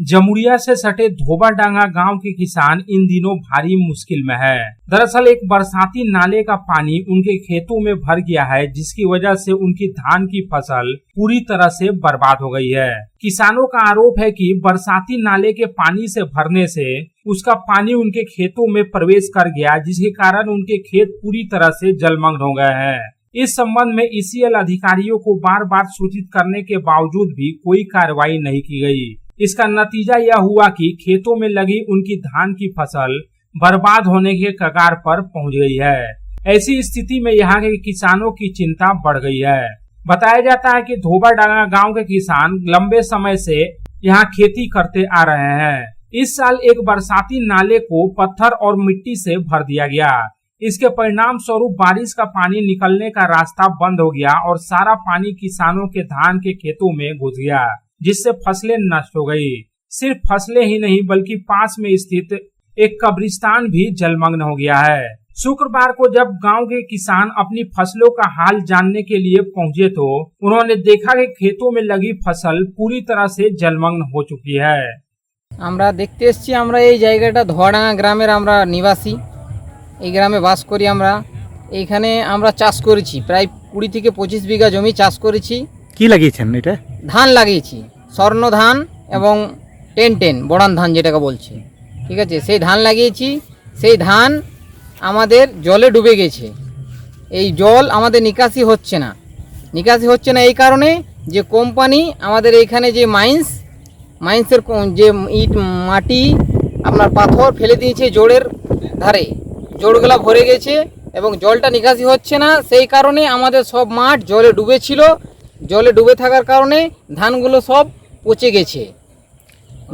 जमुरिया से सटे धोबाडांगा गांव के किसान इन दिनों भारी मुश्किल में है। दरअसल एक बरसाती नाले का पानी उनके खेतों में भर गया है, जिसकी वजह से उनकी धान की फसल पूरी तरह से बर्बाद हो गई है। किसानों का आरोप है कि बरसाती नाले के पानी से भरने से उसका पानी उनके खेतों में प्रवेश कर गया, जिसके कारण उनके खेत पूरी तरह से जलमग्न हो गए हैं। इस संबंध में ईसीएल अधिकारियों को बार बार सूचित करने के बावजूद भी कोई कार्रवाई नहीं की गई। इसका नतीजा यह हुआ कि खेतों में लगी उनकी धान की फसल बर्बाद होने के कगार पर पहुंच गई है। ऐसी स्थिति में यहाँ के किसानों की चिंता बढ़ गई है। बताया जाता है कि धोबाडांगा गांव के किसान लंबे समय से यहाँ खेती करते आ रहे हैं। इस साल एक बरसाती नाले को पत्थर और मिट्टी से भर दिया गया। इसके परिणाम स्वरूप बारिश का पानी निकलने का रास्ता बंद हो गया और सारा पानी किसानों के धान के खेतों में घुस गया, जिससे फसलें नष्ट हो गई। सिर्फ फसलें ही नहीं बल्कि पास में स्थित एक कब्रिस्तान भी जलमग्न हो गया है। शुक्रवार को जब गांव के किसान अपनी फसलों का हाल जानने के लिए पहुंचे तो उन्होंने देखा कि खेतों में लगी फसल पूरी तरह से जलमग्न हो चुकी है। আমরা দেখতে এসেছি, আমরা এই জায়গাটা ধোয়াডাঙ্গা গ্রামের আমরা নিবাসী, এই গ্রামে বাস করি। আমরা এইখানে আমরা চাষ করেছি, প্রায় 20 থেকে 25 বিঘা জমি চাষ করেছি। কি লাগিয়েছেন? এটা ধান লাগিয়েছি, স্বর্ণ ধান এবং 10-10 বড়ান ধান যেটাকে বলছে, ঠিক আছে, সেই ধান লাগিয়েছি। সেই ধান আমাদের জলে ডুবে গেছে। এই জল আমাদের নিকাশি হচ্ছে না এই কারণে যে কোম্পানি আমাদের এইখানে যে মাইন্সের যে ইট মাটি আপনার পাথর ফেলে দিয়েছে জোড়ের ধারে, জোড়গুলা ভরে গেছে এবং জলটা নিকাশি হচ্ছে না। সেই কারণে আমাদের সব মাঠ জলে ডুবে ছিল। জলে ডুবে থাকার কারণে ধানগুলো সব পচে গেছে।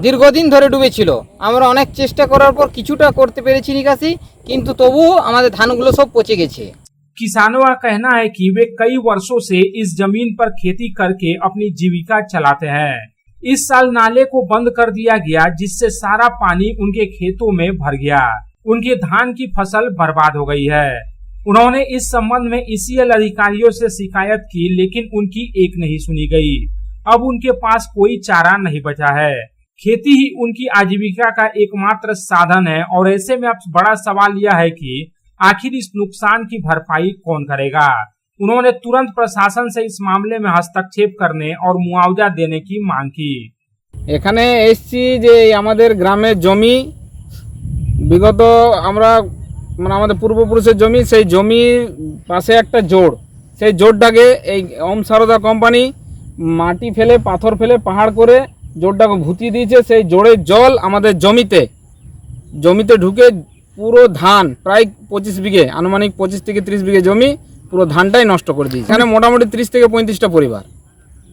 দীর্ঘদিন ধরে ডুবে ছিল। আমরা অনেক চেষ্টা করার পর কিছুটা করতে পেরেছি নিকাশি, কিন্তু তবুও আমাদের ধানগুলো সব পচে গেছে। किसानों का कहना है कि वे कई वर्षों से इस जमीन पर खेती करके अपनी जीविका चलाते हैं। इस साल नाले को बंद कर दिया गया, जिससे सारा पानी उनके खेतों में भर गया। उनके धान की फसल बर्बाद हो गई है। उन्होंने इस संबंध में ईसीएल अधिकारियों से शिकायत की, लेकिन उनकी एक नहीं सुनी गई। अब उनके पास कोई चारा नहीं बचा है। खेती ही उनकी आजीविका का एकमात्र साधन है और ऐसे में अब बड़ा सवाल यह है कि आखिर इस नुकसान की भरपाई कौन करेगा। उन्होंने तुरंत प्रशासन से इस मामले में हस्तक्षेप करने और मुआवजा देने की मांग की। এখানে এসছি যে আমাদের গ্রামের জমি বিগত আমরা মানে আমাদের পূর্বপুরুষের জমি, সেই জমির পাশে একটা জোড়, সেই জোড়টাকে এই ওম সারদা কোম্পানি মাটি ফেলে পাথর ফেলে পাহাড় করে জোড়টাকে ঘুতিয়ে দিয়েছে। সেই জোড়ের জল আমাদের জমিতে ঢুকে পুরো ধান প্রায় 25 বিঘে, আনুমানিক 25 থেকে 30 বিঘে জমি পুরো ধানটাই নষ্ট করে দিয়েছে। এখানে মোটামুটি 30 থেকে 35টা পরিবার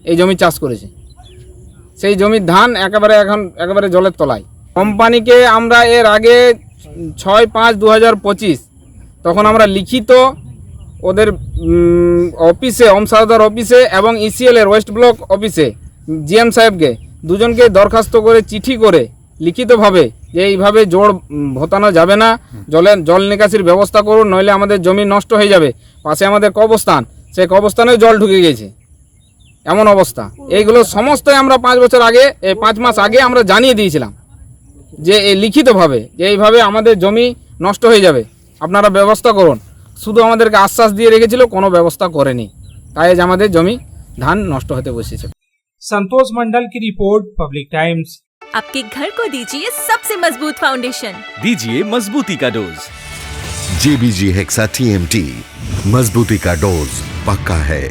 এই জমি চাষ করেছে। সেই জমির ধান একেবারে জলের তলায়। কোম্পানিকে আমরা এর আগে 6/5/2025 তখন আমরা লিখিত ওদের অফিসে, ওম সারদার অফিসে এবং ইসিএল এর ওয়েস্ট ব্লক অফিসে জিএম সাহেবকে দুজনকে দরখাস্ত করে চিঠি করে লিখিতভাবে যে এইভাবে জোড় ভোতানো যাবে না, জল নিকাশির ব্যবস্থা করুন, নইলে আমাদের জমি নষ্ট হয়ে যাবে। পাশে আমাদের কবরস্থান, সেই কবরস্থানেও জল ঢুকে গেছে, এমন অবস্থা। এইগুলো সমস্তই আমরা 5 মাস আগে আমরা জানিয়ে দিয়েছিলাম যে এই লিখিতভাবে যে এইভাবে আমাদের জমি নষ্ট হয়ে যাবে, আপনারা ব্যবস্থা করুন। শুধু আমাদেরকে আশ্বাস দিয়ে রেখেছিল, কোনো ব্যবস্থা করেনি। তাই আজ আমাদের জমি ধান নষ্ট হতে বসেছে। संतोष मंडल की रिपोर्ट, पब्लिक टाइम्स। आपके घर को दीजिए सबसे मजबूत फाउंडेशन, दीजिए मजबूती का डोज। JBG हेक्सा TMT, मजबूती का डोज पक्का है।